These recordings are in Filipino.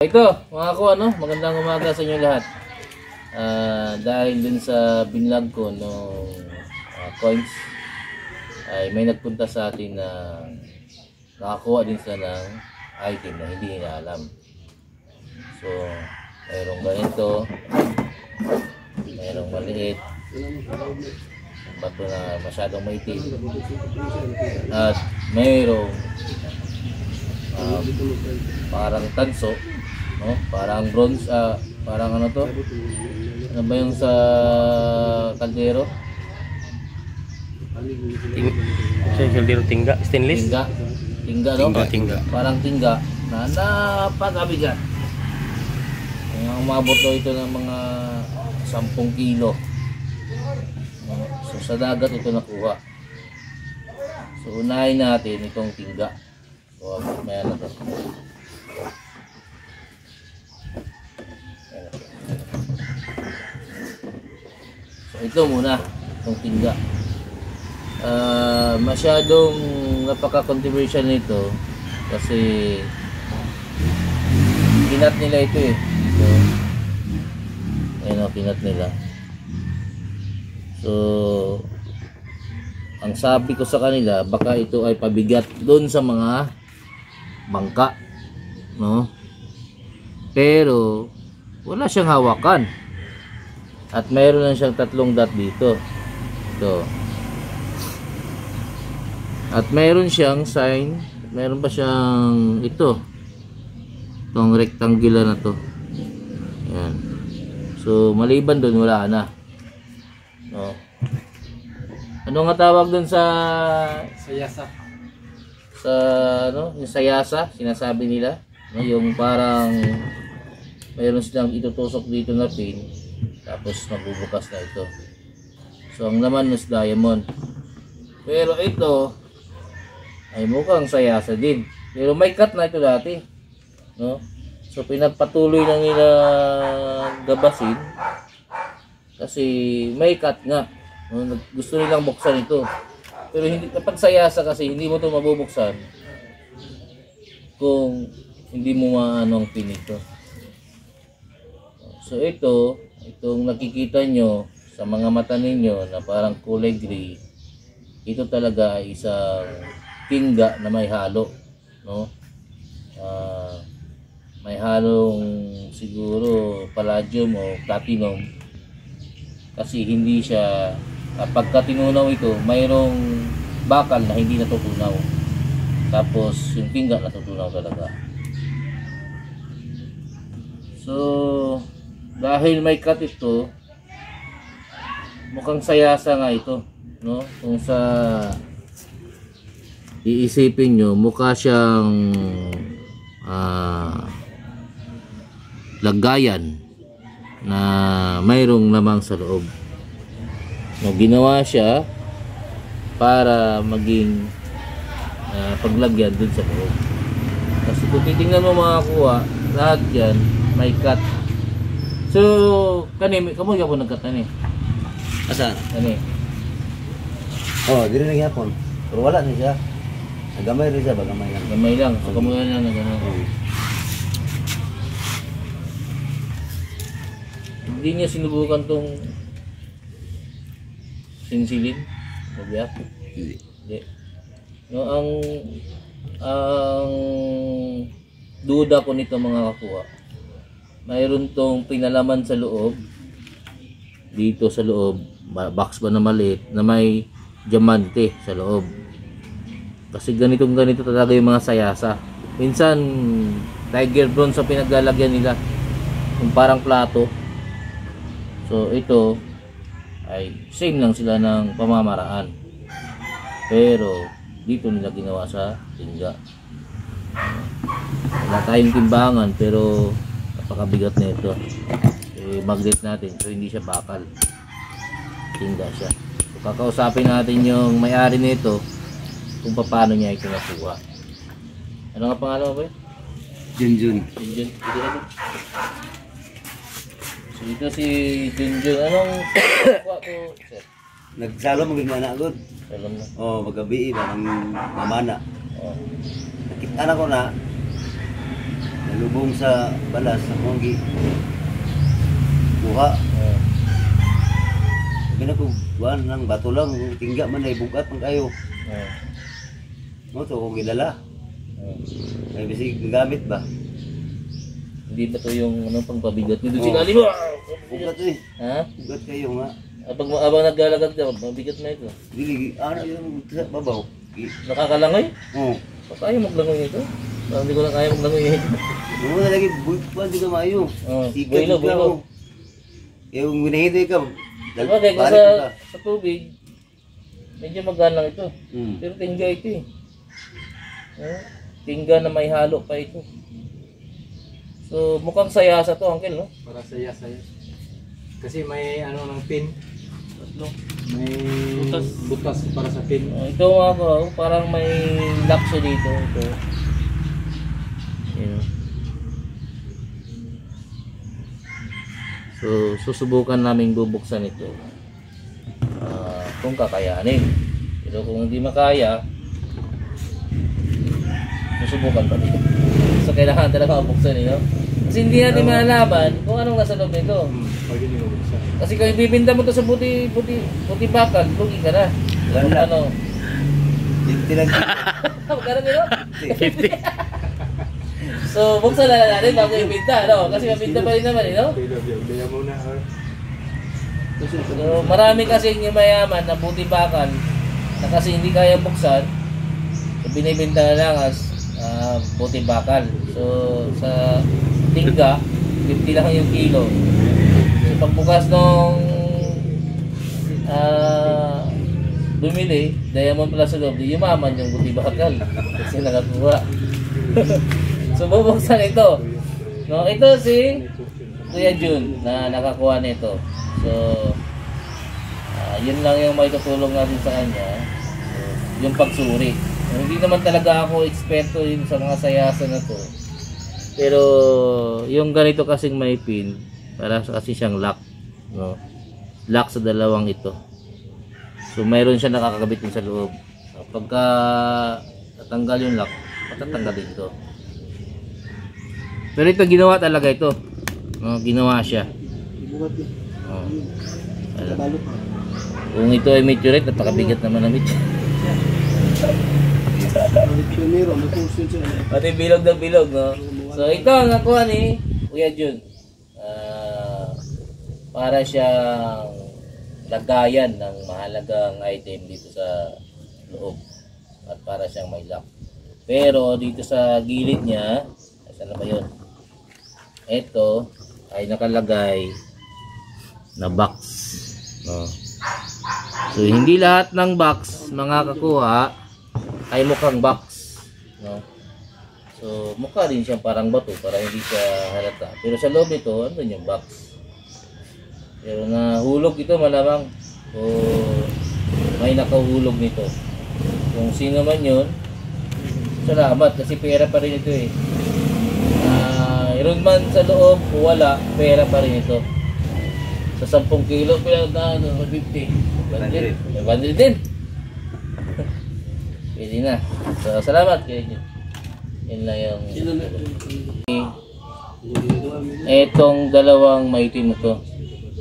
Ito, mga ko, magandang umaga sa inyo lahat. Dahil dun sa binlog ko no coins, ay may nagpunta sa atin na nakakuha din sila ng item na hindi nila alam. So, mayroong ganito, mayroong maliit, bato na masyadong maitim, at mayroong parang tanso, no? Parang bronze, parang ano to? Ano ba yung sa kaldero? Kaldero tingga, stainless? Tingga, no? Tingga. Parang tingga na napakabigat. Ang umabot ito ng mga 10 kilo. So sa dagat ito nakuha. So unahin natin itong tingga. So may ano to. So ito muna, itong tingga. Masyadong napaka-controversial nito kasi kinat nila ito eh. So, ayun o, kinat nila. So, ang sabi ko sa kanila, baka ito ay pabigat doon sa mga bangka, no? Pero wala siyang hawakan. At mayroon lang siyang 3 dot dito. Ito. At mayroon siyang sign, mayroon pa siyang ito. Itong rectangular na to. Ayan. So maliban doon wala na. No. Ano nga tawag doon sa sayasa? Sa ano, yung sayasa sinasabi nila, no? Yung parang mayroon silang itutusok dito na pin tapos magbubukas na ito. So ang laman is diamond. Pero ito ay mukhang sayasa din. Pero may cut na ito dati, no? So pinagpatuloy na nila gabasin kasi may cut nga, no? Gusto nilang buksan ito. Pero hindi, kapag sayasa kasi hindi mo ito mabubuksan kung hindi mo maano ang pin ito. So itong nakikita nyo sa mga mata ninyo na parang kulay gray, ito talaga ay isang tingga na may halo, no? May halong siguro palladium o platinum kasi hindi siya pagka tinunaw ito mayroong bakal na hindi natutunaw, tapos yung tingga natutunaw talaga. So dahil may cut ito, mukhang sayasa nga ito, no? Kung sa iisipin nyo, mukha siyang lagayan na mayroong lamang sa loob. No, ginawa siya para maging paglagyan dun sa loob. Kasi kung titingnan mo mga kuha, lahat yan may cut. So kani kamo gyapon nagkat ani. Asa? Kani. Oh, diri na gyapon. Pero wala ni siya. Gamay rin siya ba? Gamay lang. Gamay lang. So kamo lang na gano'n. Hindi niya sinubukan tong sinsilin. Mabiyak. Hindi. No, ang duda ko nito mga kakuha, mayroon tong pinalaman sa loob, dito sa loob, box ba na maliit na may diamante sa loob. Kasi ganito talaga yung mga sayasa. Minsan tiger bronze sa pinaglalagyan nila, yung parang plato. So ito ay same lang sila ng pamamaraan, pero dito nila ginawa sa tingga. Wala tayong timbangan pero napakabigat na ito. Magnet natin, so hindi siya bakal, tingga siya. So kakausapin natin yung may-ari nito kung paano niya ito nakuha. Ano nga pangalan mo ba? Junjun. Junjun. So ito si Junjun. Anong kuha ko, sir? Nagsalo mo gimana agad. Alam na. Oh, magabi ba ang mamana. Oh. Nakita na ko na lubong sa balas sa mongi. Buha. Kaya ko buwan ng bato lang, tingga man ay bugat man kayo. Mo to kung gilala. May bisig gamit ba? Hindi ba to yung ano pangpabigat nito si Kali mo? Bugat eh. Ha? Bugat kayo nga. Abang naglalagad ka, mabigat na ito. Dili ano yung sa babaw. Nakakalangoy? Oo. Kaya maglangoy nito? Parang hindi ko na kaya maglangoy nito. Mo na lagi buwan di ka maayo. Builo, builo. Yung minahinday ka. Bagay ko sa tubig, medyo magalang ito. Pero tingga ito eh. Tingga na may halo pa ito. So mukhang sayasa to, uncle, no? Para sayasa. Kasi may ano ng pin. Tatlo. May butas para sa pin. Ito ako, parang may lakso dito. Ito. Yun. So susubukan namin bubuksan ito. Kung kakayanin. Pero kung hindi makaya, susubukan pa dito. So kailangan talaga mabuksan ito. Kasi hindi natin malalaman kung anong nasa loob nito. Pag hindi mo buksan. Kasi kung ibibinda mo to sa buti bakal, lugi ka na. Ano? 50 lang. Magkano nito? 50. So buksan na natin bago ibinda, no? Kasi mabinda pa rin naman, no? Kaya muna. So marami kasi yung mayaman na buti bakal na kasi hindi kaya buksan, so binibinda na lang as buti bakal. So sa tingga, 50 lang yung kilo. So pagbukas nung bumili, diamond pala sa loob, yumaman yung buti bakal kasi nakakuha. So bubuksan ito. No, ito si Kuya Jun na nakakuha nito. So yun lang yung may tutulong natin sa kanya, yung pagsuri. Hindi naman talaga ako eksperto yun sa mga sayasa na to. Pero yung ganito kasing may pin, para kasi siyang lock, no? Lock sa dalawang ito. So mayroon siya nakakabit din sa loob. Pagka tatanggal yung lock, matatanggal dito. Pero ito ginawa talaga ito. No, ginawa siya. Oh. Kung ito ay meteorite, napakabigat naman ng meteorite. Pati bilog ng bilog, no? So ito ang nakuha ni Kuya Jun. Para siyang lagayan ng mahalagang item dito sa loob. At para siyang may lock. Pero dito sa gilid niya, saan na ba yun? Ito ay nakalagay na box, no? So hindi lahat ng box mga kakuha ay mukhang box, no? So mukha din siya parang bato para hindi siya halata. Pero sa loob nito, ano yung box? Pero nahulog ito malamang. So may nakahulog nito. Kung sino man yun, salamat kasi pera pa rin ito eh. Meron man sa loob o wala, pera pa rin ito. Sa 10 kilo, pila na 50. 100 din. Pwede na. So, salamat kayo. Yun lang yung... Etong dalawang maitim na to.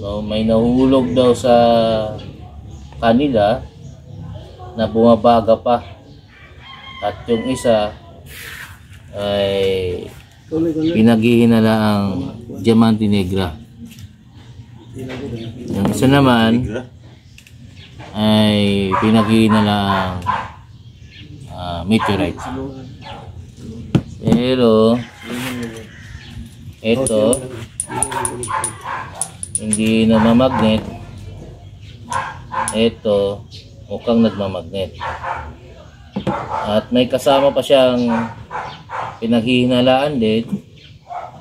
So, may nahulog daw sa kanila na bumabaga pa. At yung isa ay pinaghihinala ang Diamante Negra. Yung isa naman ay pinaghihinala ang meteorite. Pero ito hindi namamagnet. Ito mukhang nagmamagnet. At may kasama pa siyang pinaghihinalaan din,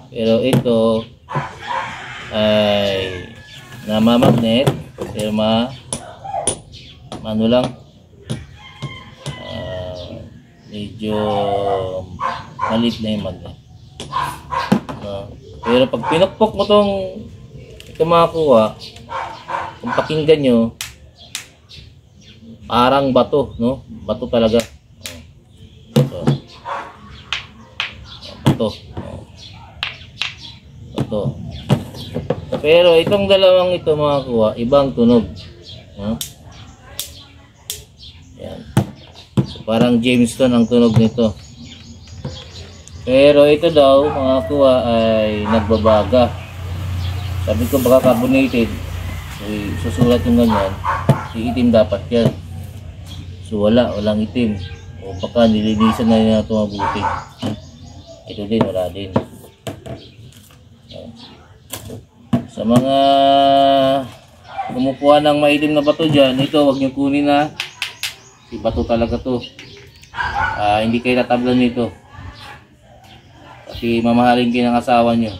pero ito ay namamagnet, pero ano lang, medyo malit na yung magnet, no? Pero pag pinukpok mo ito makakuha, kung pakinggan nyo, parang bato, no? Bato talaga. Ito. Ito. Pero itong dalawang ito mga kuha, ibang tunog. No? Yan. So, parang Jamestown ang tunog nito. Pero ito daw mga kuha ay nagbabaga. Sabi ko baka carbonated. So, susulat yung ganyan. Iitim dapat yan. So walang itim. O baka nilinisan na nila ito mabuti. Ito din, wala din. Sa mga kumukuha ng maitim na bato dyan, ito wag nyo kunin na. Si bato talaga to. Hindi kayo tatablan nito. Kasi mamahalin kayo ng asawa nyo.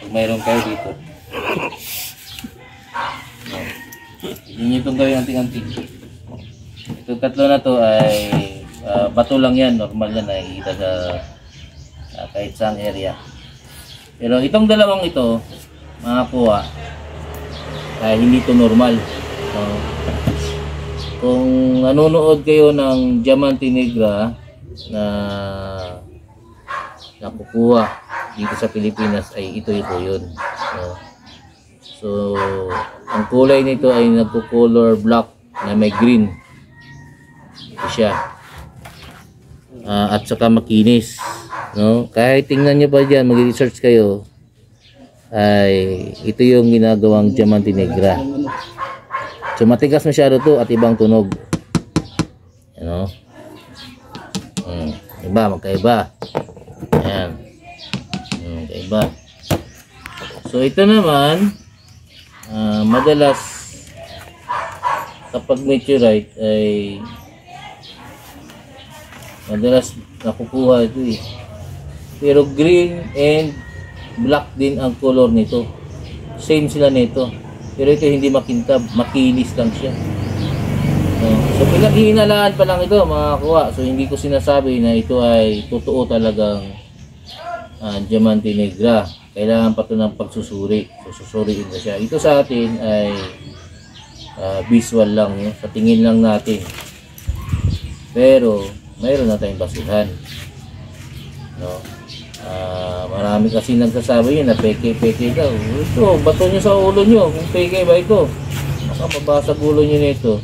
Pag mayroon kayo dito. Hindi nyo itong gawin anting-anting. Itong tatlo na to ay bato lang yan. Normal yan, nakikita sa kahit saang area. Pero itong dalawang ito, mga kuha, hindi ito normal. Kung nanonood kayo ng Diamante Negra na nakukuha dito sa Pilipinas, ay ito yun. So ang kulay nito ay nagko-color black na may green. Ito siya. At saka makinis. No? Kahit tingnan nyo pa dyan, mag-research kayo, ay ito yung ginagawang Diamante Negra. So matigas masyado to at ibang tunog. Ano? Iba, magkaiba. Ayan. Magkaiba. So ito naman, madalas kapag meteorite ay madalas nakukuha ito eh. Pero green and black din ang color nito. Same sila nito. Pero ito hindi makintab, makinis lang siya. So pinaghihinalaan pa lang ito mga kuha. So hindi ko sinasabi na ito ay totoo talagang Diamante Negra. Kailangan pa ito ng pagsusuri. So susuriin na siya. Ito sa atin ay visual lang, no? Sa tingin lang natin. Pero mayroon na tayong basihan. No? Marami kasi nagsasabi yun na peke-peke daw. Ito, bato nyo sa ulo nyo. Kung peke ba ito? Makapabasag ulo nyo nito.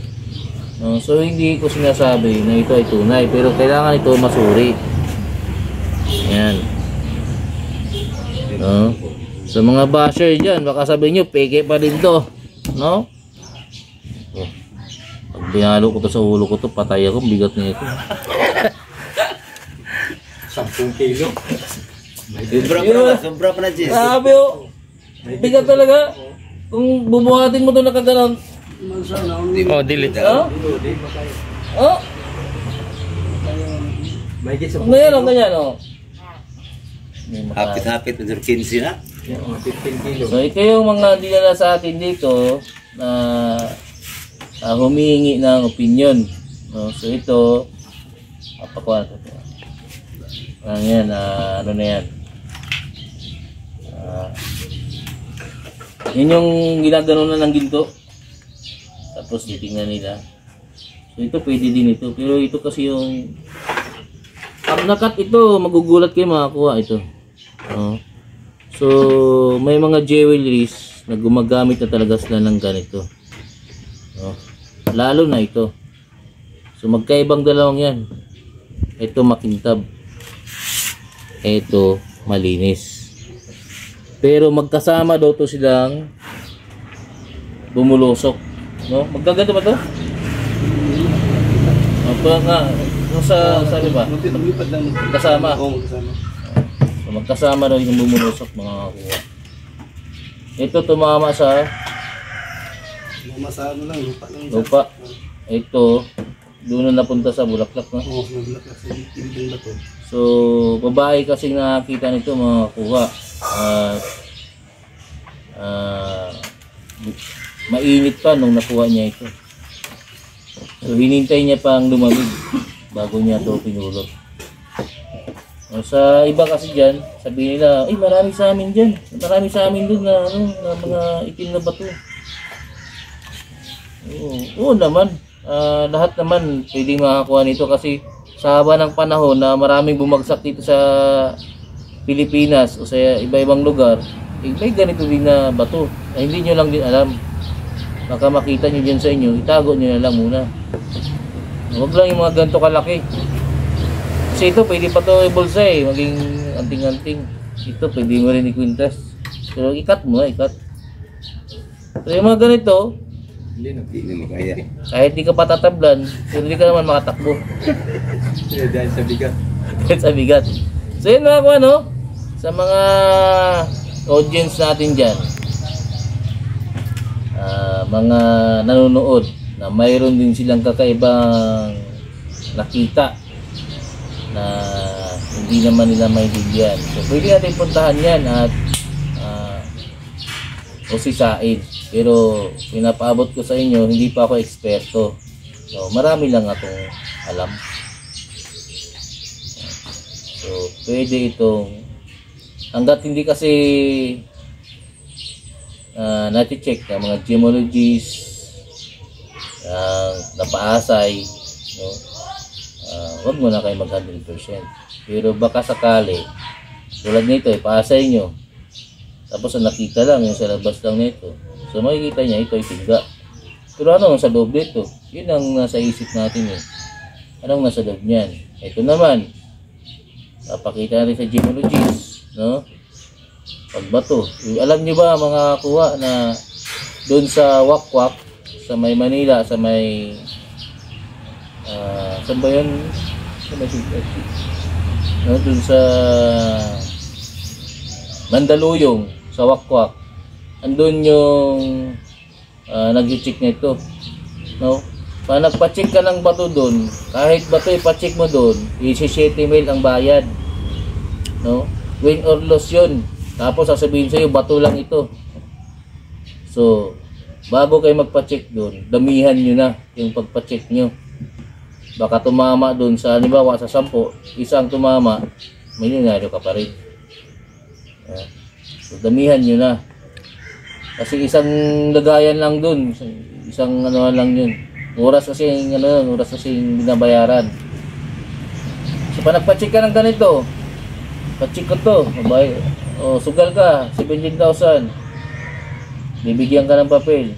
So hindi ko sinasabi na ito ay tunay. Pero kailangan ito masuri. Yan. No? Sa mga basher dyan, baka sabihin nyo, peke pa din to. No? Pag binalo ko to sa ulo ko to, patay ako. Bigat na ito. 10 kilo. Sobra pa na, Jess. Sabi o, bigat talaga. Kung bubuhatin mo ito na kaganon. Delete. Ngayon, ganyan o. Hapit-hapit, 15 na. 15 kilo. So ito yung mga dinala sa atin dito na humihingi ng opinion. So ito, papakuha ito. Yan, ano na yan. Yun yung ginagano na ng ginto. Tapos titingnan nila. So ito pwede din ito. Pero ito kasi yung pag nakat ito, magugulat kayo makakuha ito. So may mga jewelries na gumagamit na talaga sila ng ganito. Lalo na ito. So magkaibang dalawang yan. Ito makintab. Ito malinis. Pero magkasama daw to silang bumulusok, no? Magkaganda ba to? Apa nga, yung sa sabi ba? Magkasama. So, magkasama daw yung bumulusok mga kuha. Ito tumama sa Ano lang, lupa lang. lupa. Ito doon na napunta sa bulaklak, no? Oo, bulaklak sa tinding ba to? So, babae kasi nakakita nito mga kuha. Mainit pa nung nakuha niya ito. So, hinintay niya pang lumamig bago niya ito pinulot. Sa iba kasi dyan, sabihin nila, ay marami sa amin dyan. Marami sa amin dun na, na mga itim na bato. Oo naman. Lahat naman pwedeng makakuha nito kasi sa haba ng panahon na maraming bumagsak dito sa Pilipinas o sa iba-ibang lugar, may ganito din na bato na hindi nyo lang din alam. Baka makita nyo dyan sa inyo, itago nyo na lang muna. Huwag lang yung mga ganito kalaki. Kasi ito, pwede pa ito ibulsa maging anting-anting. Ito, pwede mo rin ikwintas. Pero ikat mo, ikat. So yung mga ganito, Hindi na makaya. kahit di ka patatablan, pero hindi ka naman makatakbo. Dahil sa bigat. Kahit sa bigat. So yun mga kung ano, sa mga audience natin dyan, mga nanonood, na mayroon din silang kakaibang nakita na hindi naman nila maintindihan. So pwede natin puntahan yan at usisain. Pero pinapaabot ko sa inyo, hindi pa ako eksperto. So marami lang akong alam. So pwede itong hanggat hindi kasi nati-check ng mga gemologists napaasay, no? Wag mo na kayo mag 100%. Pero baka sakali tulad nito, ipaasay nyo tapos ang nakita lang yung sa labas lang nito, so makikita niya ito ay tingga. Pero ano sa loob nito? Yun ang nasa isip natin eh. Anong nasa loob niyan? Ito naman papakita natin sa gemologist, no? Pagbato. Alam nyo ba mga kuha na doon sa Wakwak, sa may Manila, sa may saan ba yun? No, doon sa Mandaluyong, sa Wakwak, andun yung nag-check nito, no? Pa nagpa-check ka ng bato doon, kahit bato ipa-check mo doon, 17 mil ang bayad, no? Win or loss yun. Tapos sasabihin sa'yo, bato lang ito. So bago kayo magpa-check doon, damihan nyo na yung pagpa-check nyo. Baka tumama doon sa, halimbawa sa 10, isang tumama, milyonaryo ka pa rin. So damihan nyo na. Kasi isang lagayan lang doon, isang ano lang yun. Oras kasi yung binabayaran. So pa nagpa-check ka ng ganito, pa-check ko to, sugal ka, 17,000. Bibigyan ka ng papel.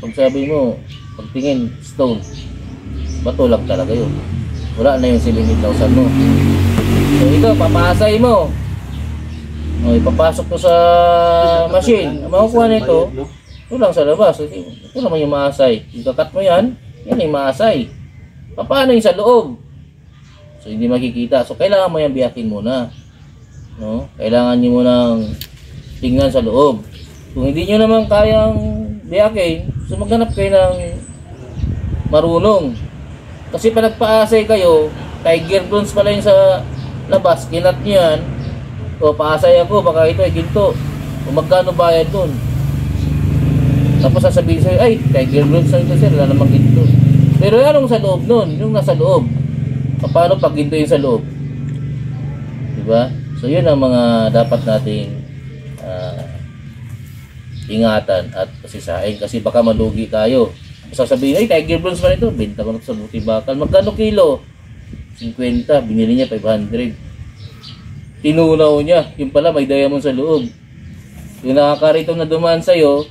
Pag sabi mo, pagtingin, stone. Bato lang talaga yun. Wala na yung 17,000 mo. So ito, papasay mo. O, ipapasok ko sa machine. Ang makukuha nito, ito lang sa labas. Ito naman yung maasay. Yung kakat mo yan, yan yung maasay. Paano yung sa loob? So hindi makikita. So kailangan mo yan biyakin muna. No? Kailangan nyo munang tingnan sa loob. Kung hindi nyo naman kayang biyakin, so maghanap kayo ng marunong. Kasi pa nagpaasay kayo, tiger bronze pala yun sa labas, kinat nyo yan, o paasay ako, baka ito ay ginto, o magkano bayad dun. Tapos sasabihin sa'yo, ay tiger bronze na ito sir, wala namang ginto. Pero anong sa loob nun? Yung nasa loob, paano pag ginto yung sa loob? Diba? So yun ang mga dapat nating ingatan at pasisahin, kasi baka malugi tayo. Sasabihin, ay tiger bronze pa nito, benta ko na sa buti bakal. Magkano kilo? 50, binili niya 500. Tinunaw niya, yung pala may diamond sa loob. Yung nakakarito na dumaan sa'yo,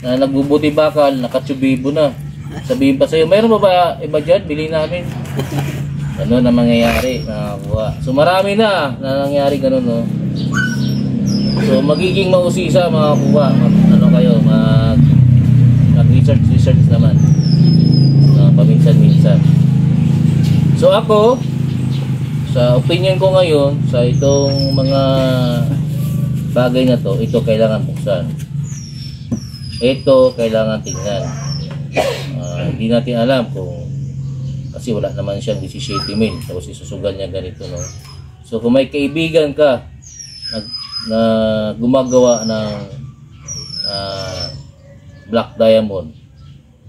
na nagbubuti bakal, nakatsubibo na. Sabihin pa sa'yo, mayroon ba iba dyan? Bili namin. Ano na mangyayari, nakakuha. So marami na nangyayari ganun, no? So magiging mausisa mga kuha, ano kayo, mag-research naman. Paminsan-minsan. So ako, sa opinion ko ngayon, sa itong mga bagay na to, ito kailangan buksan. Ito kailangan tingnan. Hindi natin alam kung, kasi wala naman siyang 17 mil, tapos isusugal niya ganito, no? So kung may kaibigan ka na gumagawa ng black diamond,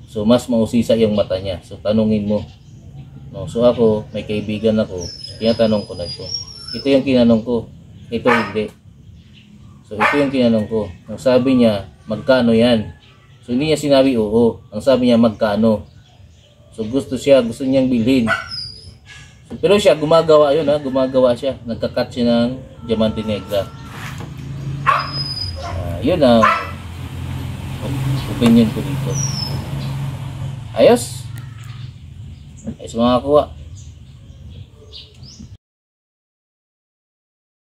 so mas mausisa yung mata niya. So tanungin mo, no? So ako, may kaibigan ako, tinatanong ko na ito. Ito yung kinanong ko, ito hindi. So ito yung kinanong ko. Ang sabi niya, magkano yan? So hindi niya sinabi oo, ang sabi niya magkano. So gusto niyang bilhin. So, pero siya gumagawa yun, gumagawa siya, nagkakat siya ng Diamante Negra. Yun ang opinion ko dito. Ayos mga kuha.